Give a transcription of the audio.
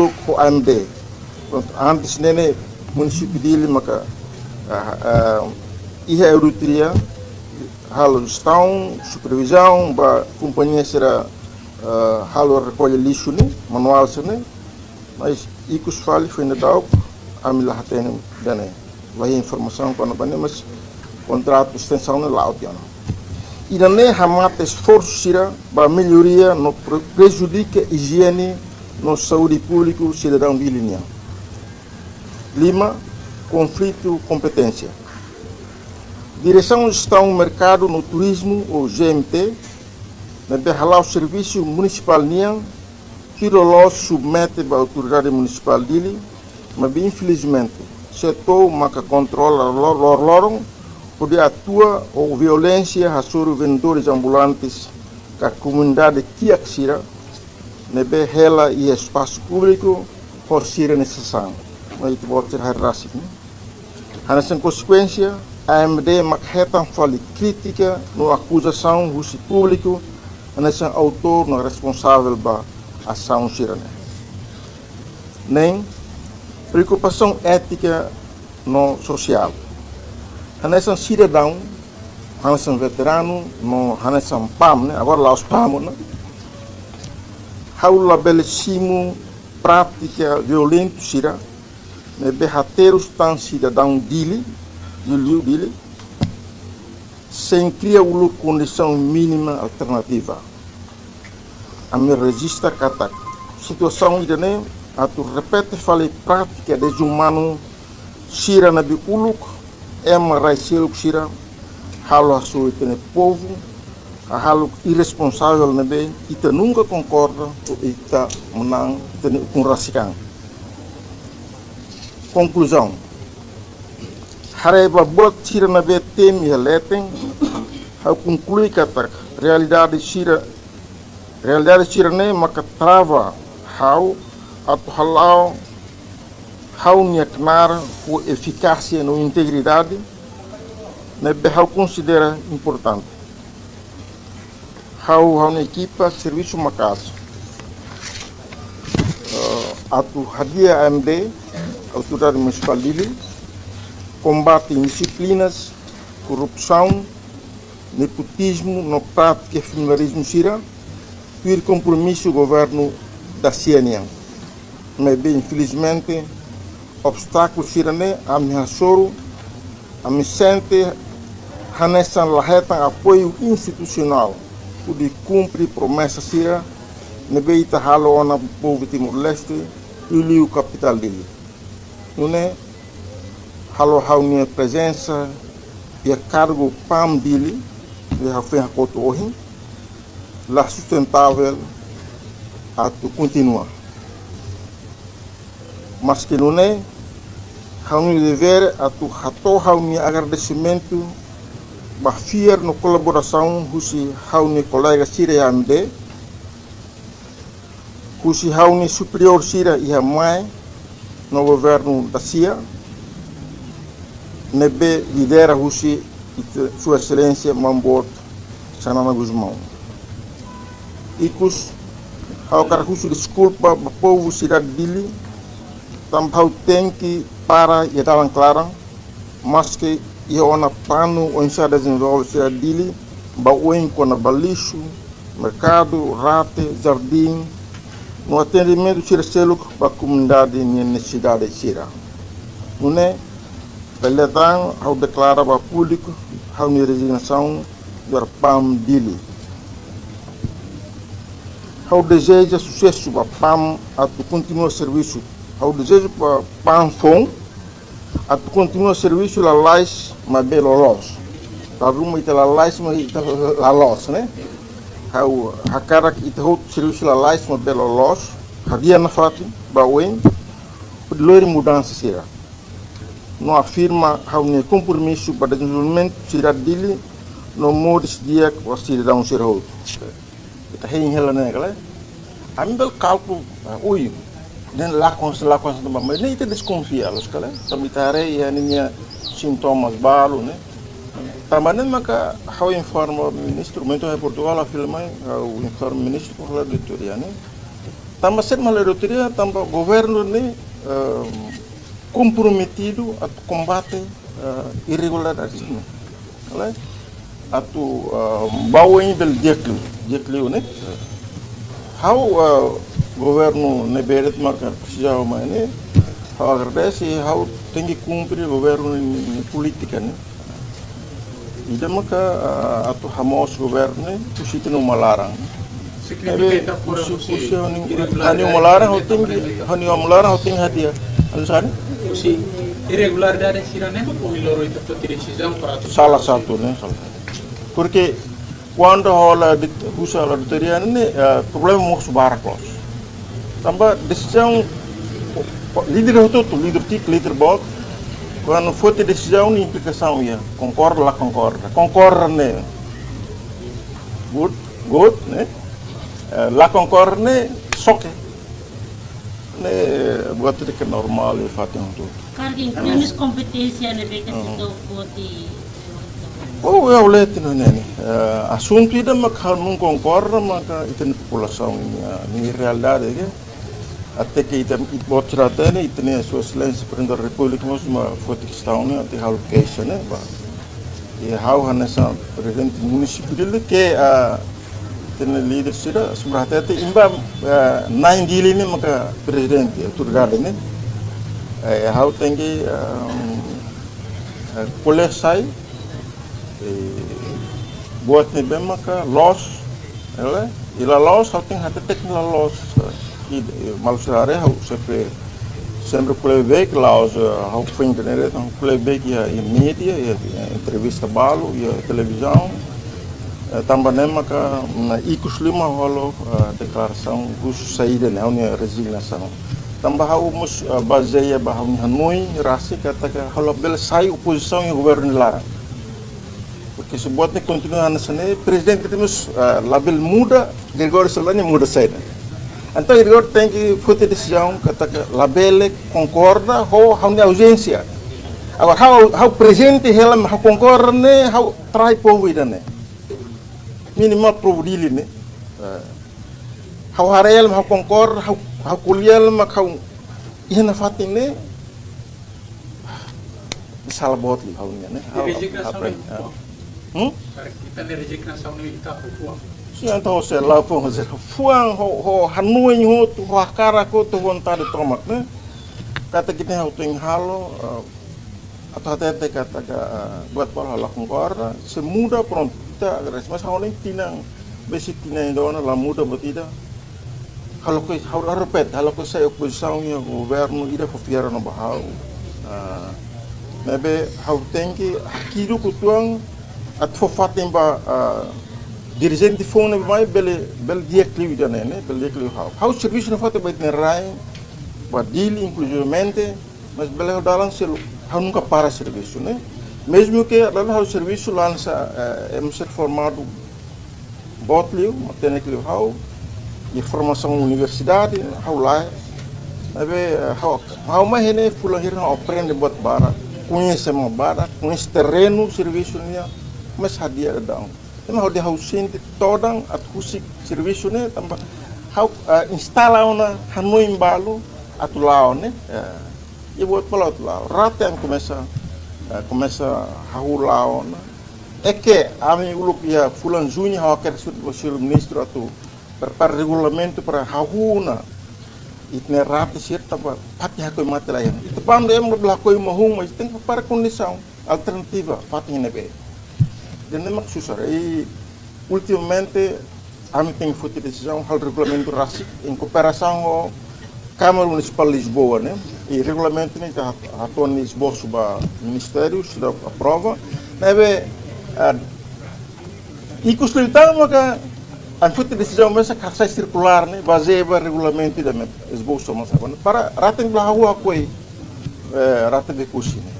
uluk ho AMD. Antes nene município dele maka ia auditoria, halo gestão, supervisão, ba companhia será halo recolhe lixo ne, manual ne, mas ikos fali foi na dau, a mila hatene dane, vai informação quando bane mas contrato extensão ne lá otiano. E dane hamate esforço sira ba melhoria no prejudica higiene no saúde público cidadão de linha. Lima, conflito competência. Direção de Gestão Mercado no Turismo, ou GMT, na berrala o serviço municipal nian, Piroló submete à autoridade municipal dele, mas infelizmente, setor maca controla lorong, pode atua ou violência sobre vendedores ambulantes, que a comunidade Kiaksira, na berrela e espaço público, por ser necessário. Mas itu pode ser racismo. Nessa consequência, a AMD maquetam fala crítica no acusação do público, nessa autor não responsável pela ação sirene. Nem preocupação ética no social. Nessa cidadão, nessa veterano, no nessa PAM, né? Agora lá os PAM, né? How estabelecimos prática violenta sira, né? Berrateiros tão cidadão dele, sem criar uma condição mínima alternativa. A minha registra kata situação idane atu repete fale prática desumano sira na biuluk raisel sira halo asu itene povo a halo irresponsável na be ita nunca concorda ou ita menang itene com rasikan. Conclusão. Hareba bot sira na be tem e letem ao concluir kata realidade sira ne maka trava how atau halau how niaknar o eficácia no integridade ne behau considera importante how na equipa serviço macaso atu hadia AMD autoridade municipal dele combate indisciplinas, corrupção, nepotismo, no prática e familiarismo sira, e compromisso do governo da CNA. Mas bem, infelizmente, obstáculos sirane ameaçaram, sente nessa laheta apoio institucional, de cumprir promessa sira, ne bem tahalo na povo Timor-Leste e o capital dele. Não é? Halo minha presença e a cargo PAM dele, já foi a cotohin, lá sustentável a tu continuar. Mas que não é, há dever a tu rato minha agradecimento, bafiar no colaboração com os colegas Sira e AMD, com os superior Sira e a mãe no governo da CIA. Nebe lidera Sua Excelência Mambot Sanana Guzmão. Ikus, ao cara desculpa o povo cidade dele, também tem que para e dar clara, mas que ia ona pano ou enxada desenvolve cidade dele, bauen com a balixo, mercado, rate, jardim, no atendimento selo para a comunidade e necessidade de Sira. Não é? Peletan ao declarar para o público a resignação do PAM dele. Ao deseja sucesso para PAM a tu continuar o serviço. Ao desejo para PAM FON a tu continuar o serviço lá lais mas belo los. Para rumah itu lá lais mas itu lá los, né? Ao a cara que itu serviço lá lais mas belo los. Havia na frente bauen por loir mudança será. Não afirma o compromisso para o desenvolvimento da cidade dele no modo de dia que o cidadão será outro. Kita hei hela ne kala. Ambil cálculo, ui, nem lá também, mas nem te desconfia los kala. Também tare ya ninya sintomas balu né. Também maka how informa o ministro, momento é Portugal afirma o informa o ministro por lá de Toria né. tambah ser maledotria, tambah governo né comprometido a combate irregularidade, né? Atu bawa ini bel diakliu né? How governo ne beret maka sejauh mana how agradece how tinggi cumprir governo ni politika né? Ida maka atu hamos governo pusito no malarang. Hani malarang ho tinggi hadia. Ano sana? Irregularidade sirane o loro ita decisão para salah satu né? Porque quando rola usa a auditoria né, problema muito barcos. Também decisão líder tudo, líder tic, líder bot. Quando for ter decisão, implicação ia concorda lá concorda né, good né, lá concorda né, soque né, buat itu normal e fatin tudo. Kargin premis competência né, beca se to poti. Oh, eu leio no nene. Assunto ida maka não concorda maka itu população ni realidade que até que itu bot cerita né itu né sua silêncio presidente da República mas uma foto questão né até hal case né ba. E how hanasa presidente município dele que tem líder sira sebenarnya itu imba nine deal ini maka presidente turgada né. How tinggi polis sai buat ni bem maka loss, ela loss, hau ting hati tek nila loss, malusare hau sempre playback loss, hau fim de nere, hau playback ya media, ya entrevista balu, ya televisão, tambah nem maka na ikus lima holo declaração gus saída né, hau ni resignação, tambah hau mus baseia bahau ni Hanoi rasi kata que hau bel sai oposição e governo lá. Porque se buat ni continua nessa né, presidente temos label muda, agora selanya muda saída. Então agora tem que fazer decisão kata que label concorda ou hau ni ausência. Agora hau presente helam hau concorda né, hau trai povo ida né. Minimal providili né. Hau harel hau concorda, hau kuliah mak hau ihna fatin né. Salah buat li hau ni né. Kita ni resignação no ita puang. Siang tahu saya lapor hasil fuang ho Hanoi ho tu hakara ko tu vontade tomak ne. Kata kita hau ting halo atau hati kata buat pola lakung kora semudah pronto kita agres mas hau ni tinang besi tinang dona la muda batida. Kalau ko hau repet kalau ko saya oposição ya governo ida confiar no bahau. Nebe hau tenki hakiru kutuang at fofatin ba dirigente fone vai bel dia clio da né bel dia clio how serviço não fata bait ne rai ba deal inclusivamente mas bel dalan selo how nunca para serviço né mesmo que adalah how serviço lança ser formado botlio tem clio how e formação universidade how lá abe how mais né fulan hirna aprende buat bara conhece uma bara conhece terreno serviço nya mas hadia dang. Tema hau dia hau sente todang at husik serviço né tambah hau instala una Hanoi balu atu lao né. E buat pala atu lao. Rata yang começa hau lao na. É que ami uluk ya fulan junho hau quer ser o ministro atu prepara regulamento para hau na. Itne rata sir tambah pati hakoi mati lain. Itu pando em belakoi mahung mas tem para condição alternativa pati nebe. Dan memang susah. Ultimamente, kami tem feito decisão hal regulamento RACIC em cooperação com a Câmara Municipal de Lisboa, né? E regulamento ini está atuando em Lisboa sob o Ministério, sudah aprova. Nebe, ikut cerita maka, an feito decisão mesa kasai circular, né? Baseia regulamento da Lisboa sama sama. Para rating belah aku rata de kusi, né?